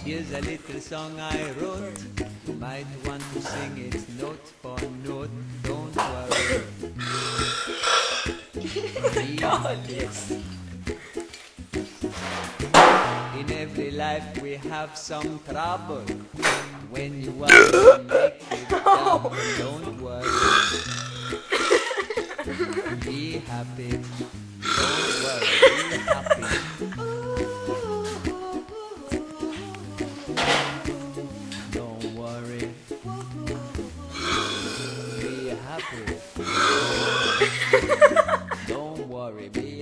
Here's a little song I wrote. You might want to sing it note for note. Don't worry. Be happy. In every life we have some trouble. When you want to make it double, don't worry. Be happy. Don't worry. Be happy. Don't worry. Be happy. Don't worry. Be